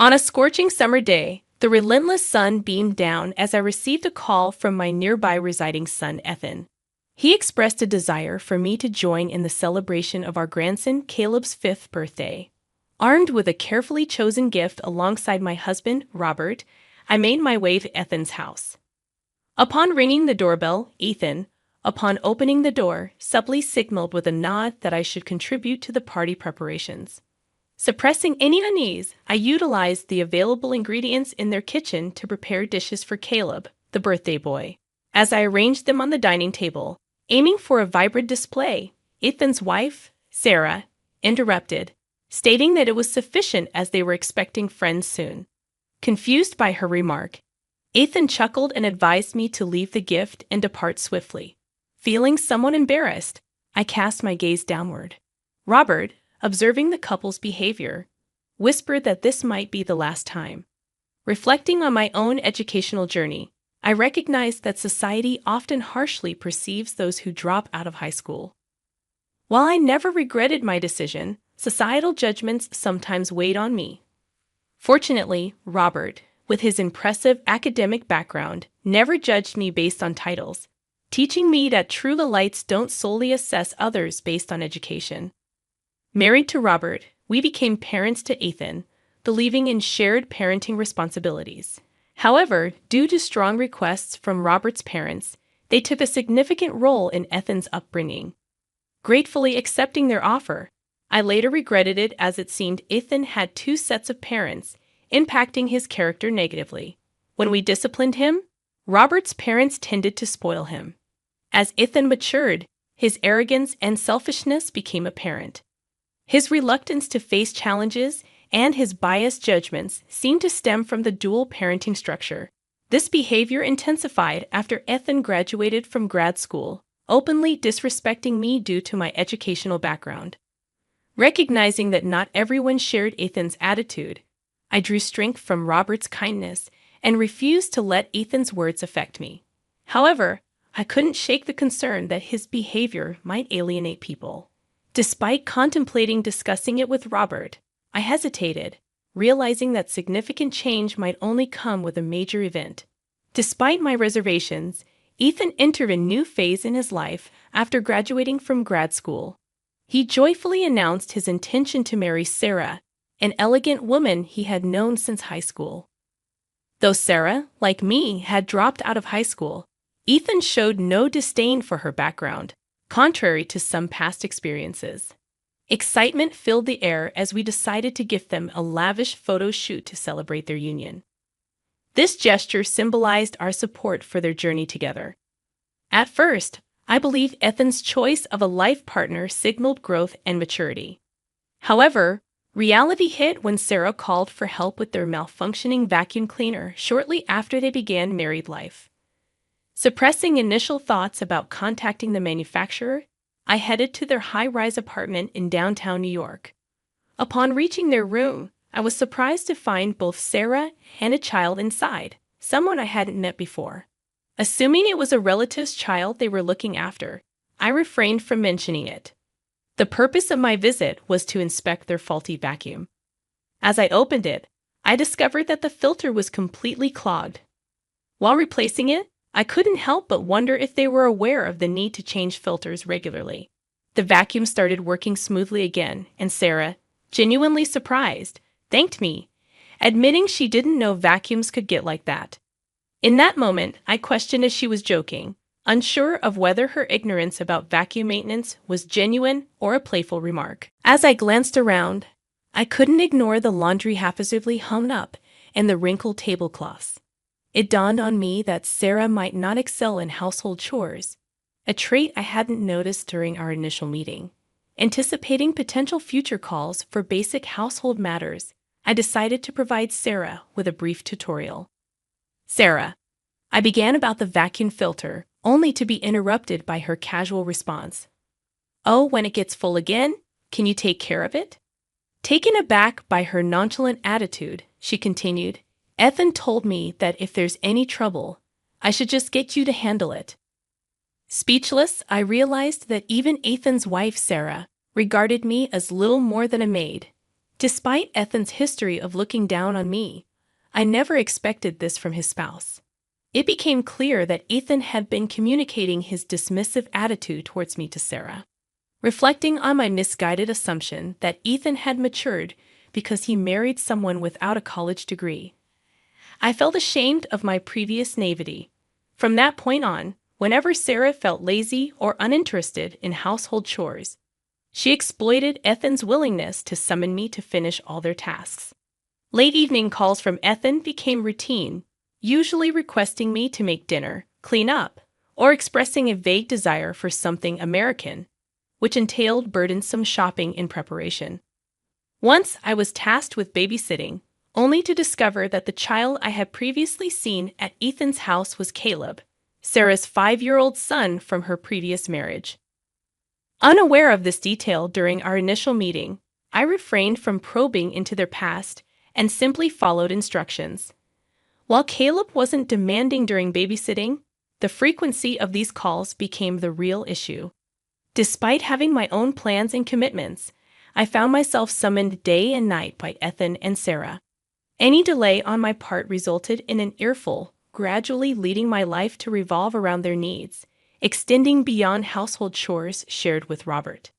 On a scorching summer day, the relentless sun beamed down as I received a call from my nearby residing son, Ethan. He expressed a desire for me to join in the celebration of our grandson Caleb's 5th birthday. Armed with a carefully chosen gift alongside my husband, Robert, I made my way to Ethan's house. Upon ringing the doorbell, Ethan, upon opening the door, subtly signaled with a nod that I should contribute to the party preparations. Suppressing any unease, I utilized the available ingredients in their kitchen to prepare dishes for Caleb, the birthday boy. As I arranged them on the dining table, aiming for a vibrant display, Ethan's wife, Sarah, interrupted, stating that it was sufficient as they were expecting friends soon. Confused by her remark, Ethan chuckled and advised me to leave the gift and depart swiftly. Feeling somewhat embarrassed, I cast my gaze downward. Robert, observing the couple's behavior, whispered that this might be the last time. Reflecting on my own educational journey, I recognized that society often harshly perceives those who drop out of high school. While I never regretted my decision, societal judgments sometimes weighed on me. Fortunately, Robert, with his impressive academic background, never judged me based on titles, teaching me that true elites don't solely assess others based on education. Married to Robert, we became parents to Ethan, believing in shared parenting responsibilities. However, due to strong requests from Robert's parents, they took a significant role in Ethan's upbringing. Gratefully accepting their offer, I later regretted it as it seemed Ethan had two sets of parents, impacting his character negatively. When we disciplined him, Robert's parents tended to spoil him. As Ethan matured, his arrogance and selfishness became apparent. His reluctance to face challenges and his biased judgments seemed to stem from the dual parenting structure. This behavior intensified after Ethan graduated from grad school, openly disrespecting me due to my educational background. Recognizing that not everyone shared Ethan's attitude, I drew strength from Robert's kindness and refused to let Ethan's words affect me. However, I couldn't shake the concern that his behavior might alienate people. Despite contemplating discussing it with Robert, I hesitated, realizing that significant change might only come with a major event. Despite my reservations, Ethan entered a new phase in his life after graduating from grad school. He joyfully announced his intention to marry Sarah, an elegant woman he had known since high school. Though Sarah, like me, had dropped out of high school, Ethan showed no disdain for her background, contrary to some past experiences. Excitement filled the air as we decided to gift them a lavish photo shoot to celebrate their union. This gesture symbolized our support for their journey together. At first, I believed Ethan's choice of a life partner signaled growth and maturity. However, reality hit when Sarah called for help with their malfunctioning vacuum cleaner shortly after they began married life. Suppressing initial thoughts about contacting the manufacturer, I headed to their high-rise apartment in downtown New York. Upon reaching their room, I was surprised to find both Sarah and a child inside, someone I hadn't met before. Assuming it was a relative's child they were looking after, I refrained from mentioning it. The purpose of my visit was to inspect their faulty vacuum. As I opened it, I discovered that the filter was completely clogged. While replacing it, I couldn't help but wonder if they were aware of the need to change filters regularly. The vacuum started working smoothly again, and Sarah, genuinely surprised, thanked me, admitting she didn't know vacuums could get like that. In that moment, I questioned if she was joking, unsure of whether her ignorance about vacuum maintenance was genuine or a playful remark. As I glanced around, I couldn't ignore the laundry haphazardly hung up and the wrinkled tablecloths. It dawned on me that Sarah might not excel in household chores, a trait I hadn't noticed during our initial meeting. Anticipating potential future calls for basic household matters, I decided to provide Sarah with a brief tutorial. Sarah, I began about the vacuum filter, only to be interrupted by her casual response. Oh, when it gets full again, can you take care of it? Taken aback by her nonchalant attitude, she continued, Ethan told me that if there's any trouble, I should just get you to handle it. Speechless, I realized that even Ethan's wife, Sarah, regarded me as little more than a maid. Despite Ethan's history of looking down on me, I never expected this from his spouse. It became clear that Ethan had been communicating his dismissive attitude towards me to Sarah. Reflecting on my misguided assumption that Ethan had matured because he married someone without a college degree, I felt ashamed of my previous naivety. From that point on, whenever Sarah felt lazy or uninterested in household chores, she exploited Ethan's willingness to summon me to finish all their tasks. Late evening calls from Ethan became routine, usually requesting me to make dinner, clean up, or expressing a vague desire for something American, which entailed burdensome shopping in preparation. Once I was tasked with babysitting, only to discover that the child I had previously seen at Ethan's house was Caleb, Sarah's 5-year-old son from her previous marriage. Unaware of this detail during our initial meeting, I refrained from probing into their past and simply followed instructions. While Caleb wasn't demanding during babysitting, the frequency of these calls became the real issue. Despite having my own plans and commitments, I found myself summoned day and night by Ethan and Sarah. Any delay on my part resulted in an earful, gradually leading my life to revolve around their needs, extending beyond household chores shared with Robert.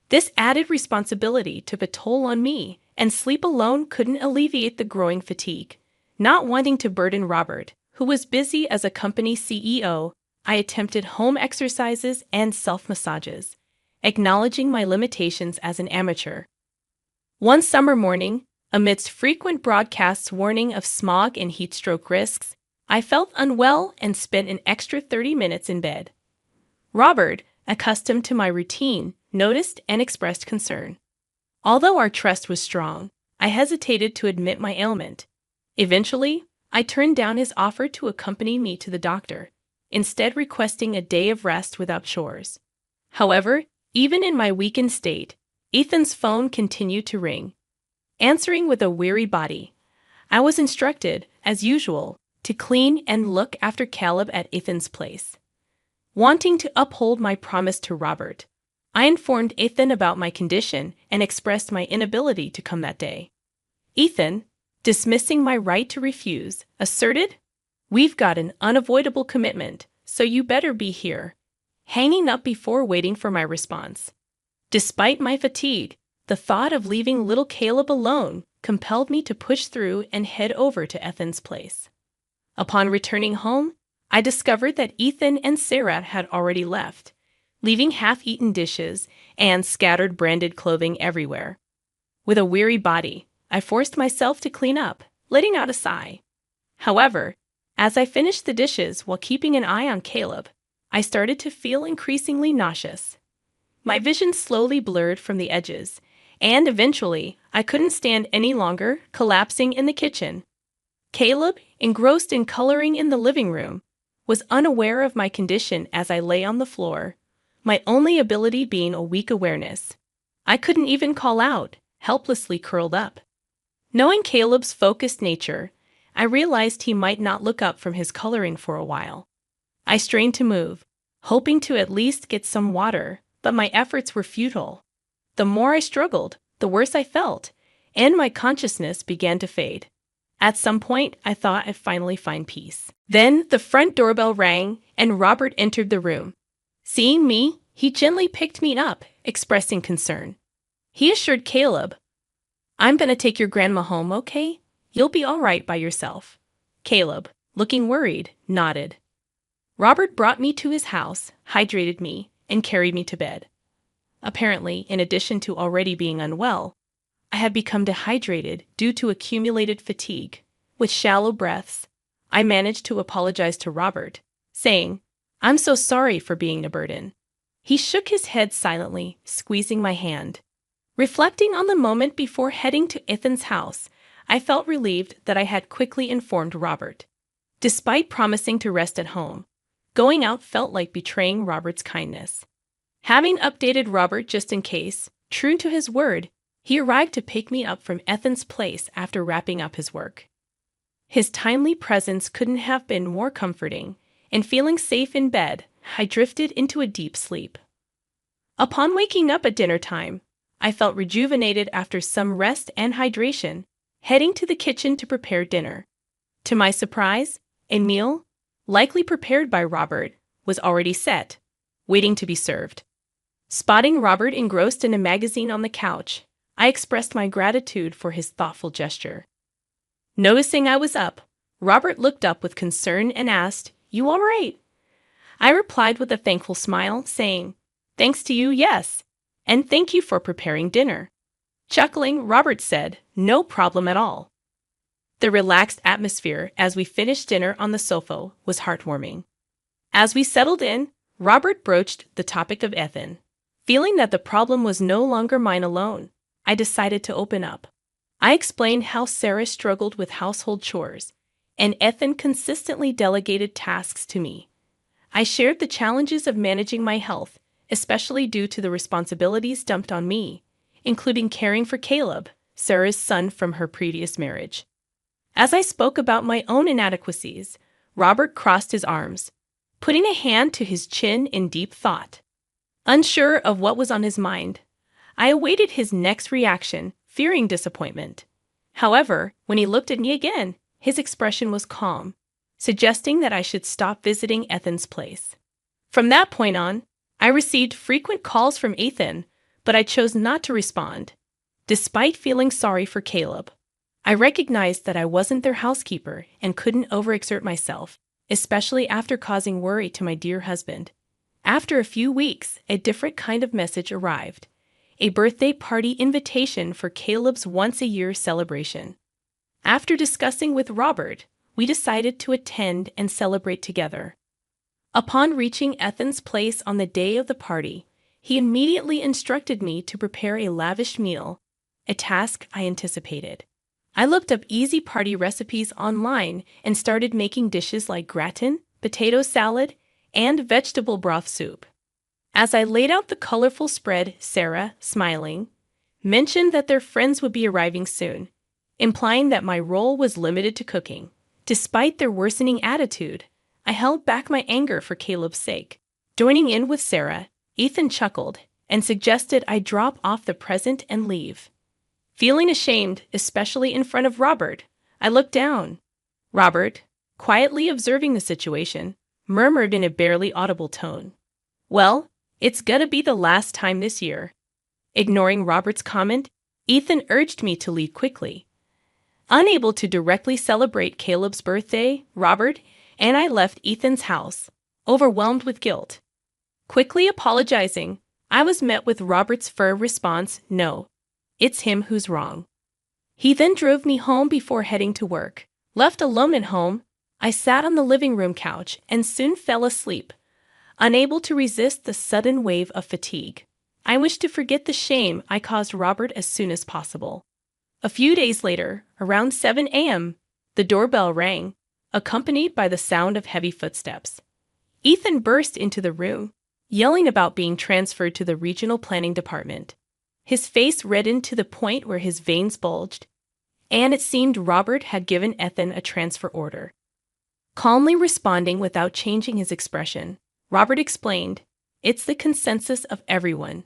This added responsibility took a toll on me, and sleep alone couldn't alleviate the growing fatigue. Not wanting to burden Robert, who was busy as a company CEO, I attempted home exercises and self-massages, acknowledging my limitations as an amateur. One summer morning, amidst frequent broadcasts warning of smog and heat stroke risks, I felt unwell and spent an extra 30 minutes in bed. Robert, accustomed to my routine, noticed and expressed concern. Although our trust was strong, I hesitated to admit my ailment. Eventually, I turned down his offer to accompany me to the doctor, instead requesting a day of rest without chores. However, even in my weakened state, Ethan's phone continued to ring. Answering with a weary body, I was instructed, as usual, to clean and look after Caleb at Ethan's place. Wanting to uphold my promise to Robert, I informed Ethan about my condition and expressed my inability to come that day. Ethan, dismissing my right to refuse, asserted, "We've got an unavoidable commitment, so you better be here," hanging up before waiting for my response. Despite my fatigue, the thought of leaving little Caleb alone compelled me to push through and head over to Ethan's place. Upon returning home, I discovered that Ethan and Sarah had already left, leaving half-eaten dishes and scattered branded clothing everywhere. With a weary body, I forced myself to clean up, letting out a sigh. However, as I finished the dishes while keeping an eye on Caleb, I started to feel increasingly nauseous. My vision slowly blurred from the edges, and eventually, I couldn't stand any longer, collapsing in the kitchen. Caleb, engrossed in coloring in the living room, was unaware of my condition as I lay on the floor, my only ability being a weak awareness. I couldn't even call out, helplessly curled up. Knowing Caleb's focused nature, I realized he might not look up from his coloring for a while. I strained to move, hoping to at least get some water, but my efforts were futile. The more I struggled, the worse I felt, and my consciousness began to fade. At some point, I thought I'd finally find peace. Then the front doorbell rang, and Robert entered the room. Seeing me, he gently picked me up, expressing concern. He assured Caleb, "I'm going to take your grandma home, okay? You'll be all right by yourself." Caleb, looking worried, nodded. Robert brought me to his house, hydrated me, and carried me to bed. Apparently, in addition to already being unwell, I had become dehydrated due to accumulated fatigue. With shallow breaths, I managed to apologize to Robert, saying, "I'm so sorry for being a burden." He shook his head silently, squeezing my hand. Reflecting on the moment before heading to Ethan's house, I felt relieved that I had quickly informed Robert. Despite promising to rest at home, going out felt like betraying Robert's kindness. Having updated Robert just in case, true to his word, he arrived to pick me up from Ethan's place after wrapping up his work. His timely presence couldn't have been more comforting, and feeling safe in bed, I drifted into a deep sleep. Upon waking up at dinner time, I felt rejuvenated after some rest and hydration, heading to the kitchen to prepare dinner. To my surprise, a meal, likely prepared by Robert, was already set, waiting to be served. Spotting Robert engrossed in a magazine on the couch, I expressed my gratitude for his thoughtful gesture. Noticing I was up, Robert looked up with concern and asked, "You all right?" I replied with a thankful smile, saying, "Thanks to you, yes. And thank you for preparing dinner." Chuckling, Robert said, "No problem at all." The relaxed atmosphere as we finished dinner on the sofa was heartwarming. As we settled in, Robert broached the topic of Ethan. Feeling that the problem was no longer mine alone, I decided to open up. I explained how Sarah struggled with household chores, and Ethan consistently delegated tasks to me. I shared the challenges of managing my health, especially due to the responsibilities dumped on me, including caring for Caleb, Sarah's son from her previous marriage. As I spoke about my own inadequacies, Robert crossed his arms, putting a hand to his chin in deep thought. Unsure of what was on his mind, I awaited his next reaction, fearing disappointment. However, when he looked at me again, his expression was calm, suggesting that I should stop visiting Ethan's place. From that point on, I received frequent calls from Ethan, but I chose not to respond. Despite feeling sorry for Caleb, I recognized that I wasn't their housekeeper and couldn't overexert myself, especially after causing worry to my dear husband. After a few weeks, a different kind of message arrived. A birthday party invitation for Caleb's once-a-year celebration. After discussing with Robert, we decided to attend and celebrate together. Upon reaching Ethan's place on the day of the party, he immediately instructed me to prepare a lavish meal, a task I anticipated. I looked up easy party recipes online and started making dishes like gratin, potato salad, and vegetable broth soup. As I laid out the colorful spread, Sarah, smiling, mentioned that their friends would be arriving soon, implying that my role was limited to cooking. Despite their worsening attitude, I held back my anger for Caleb's sake. Joining in with Sarah, Ethan chuckled and suggested I drop off the present and leave. Feeling ashamed, especially in front of Robert, I looked down. Robert, quietly observing the situation, murmured in a barely audible tone, "Well, it's gonna be the last time this year." Ignoring Robert's comment, Ethan urged me to leave quickly. Unable to directly celebrate Caleb's birthday, Robert and I left Ethan's house, overwhelmed with guilt. Quickly apologizing, I was met with Robert's firm response, "No, it's him who's wrong." He then drove me home before heading to work. Left alone at home, I sat on the living room couch and soon fell asleep, unable to resist the sudden wave of fatigue. I wished to forget the shame I caused Robert as soon as possible. A few days later, around 7 a.m., the doorbell rang, accompanied by the sound of heavy footsteps. Ethan burst into the room, yelling about being transferred to the regional planning department. His face reddened to the point where his veins bulged, and it seemed Robert had given Ethan a transfer order. Calmly responding without changing his expression, Robert explained, "It's the consensus of everyone."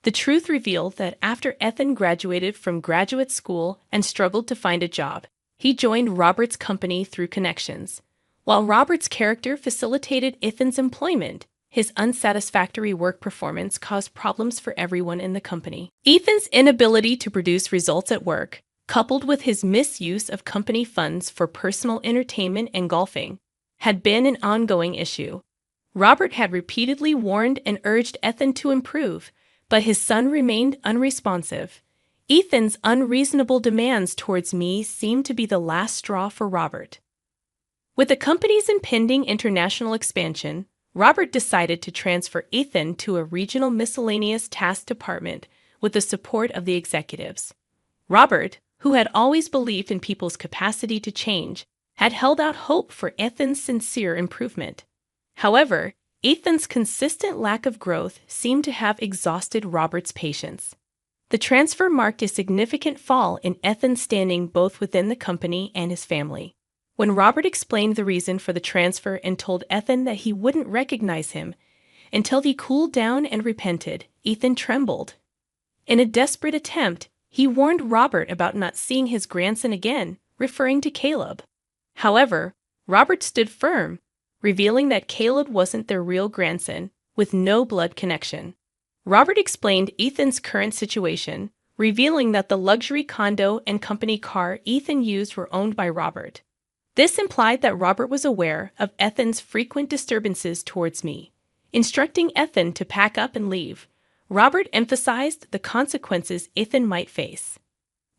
The truth revealed that after Ethan graduated from graduate school and struggled to find a job, he joined Robert's company through connections. While Robert's character facilitated Ethan's employment, his unsatisfactory work performance caused problems for everyone in the company. Ethan's inability to produce results at work, coupled with his misuse of company funds for personal entertainment and golfing, had been an ongoing issue. Robert had repeatedly warned and urged Ethan to improve, but his son remained unresponsive. Ethan's unreasonable demands towards me seemed to be the last straw for Robert. With the company's impending international expansion, Robert decided to transfer Ethan to a regional miscellaneous task department with the support of the executives. Robert, who had always believed in people's capacity to change, had held out hope for Ethan's sincere improvement. However, Ethan's consistent lack of growth seemed to have exhausted Robert's patience. The transfer marked a significant fall in Ethan's standing both within the company and his family. When Robert explained the reason for the transfer and told Ethan that he wouldn't recognize him until he cooled down and repented, Ethan trembled. In a desperate attempt, he warned Robert about not seeing his grandson again, referring to Caleb. However, Robert stood firm, revealing that Caleb wasn't their real grandson, with no blood connection. Robert explained Ethan's current situation, revealing that the luxury condo and company car Ethan used were owned by Robert. This implied that Robert was aware of Ethan's frequent disturbances towards me. Instructing Ethan to pack up and leave, Robert emphasized the consequences Ethan might face.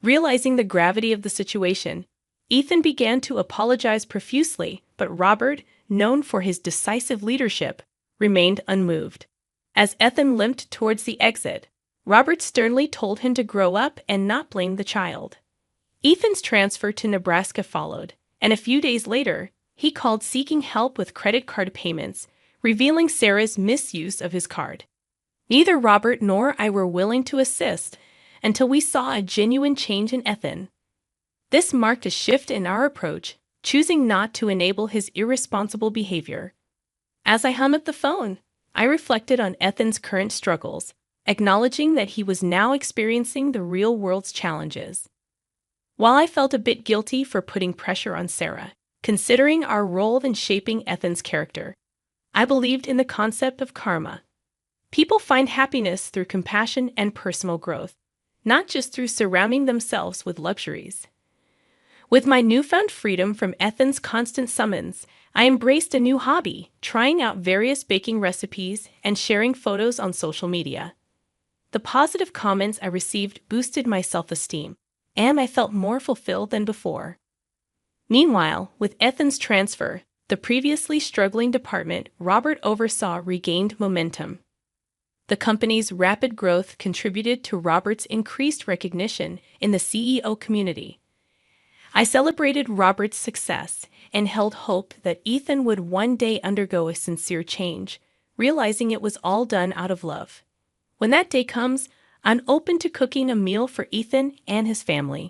Realizing the gravity of the situation, Ethan began to apologize profusely, but Robert, known for his decisive leadership, remained unmoved. As Ethan limped towards the exit, Robert sternly told him to grow up and not blame the child. Ethan's transfer to Nebraska followed, and a few days later, he called seeking help with credit card payments, revealing Sarah's misuse of his card. Neither Robert nor I were willing to assist until we saw a genuine change in Ethan. This marked a shift in our approach, choosing not to enable his irresponsible behavior. As I hung up the phone, I reflected on Ethan's current struggles, acknowledging that he was now experiencing the real world's challenges. While I felt a bit guilty for putting pressure on Sarah, considering our role in shaping Ethan's character, I believed in the concept of karma. People find happiness through compassion and personal growth, not just through surrounding themselves with luxuries. With my newfound freedom from Ethan's constant summons, I embraced a new hobby, trying out various baking recipes and sharing photos on social media. The positive comments I received boosted my self-esteem, and I felt more fulfilled than before. Meanwhile, with Ethan's transfer, the previously struggling department Robert oversaw regained momentum. The company's rapid growth contributed to Robert's increased recognition in the CEO community. I celebrated Robert's success and held hope that Ethan would one day undergo a sincere change, realizing it was all done out of love. When that day comes, I'm open to cooking a meal for Ethan and his family.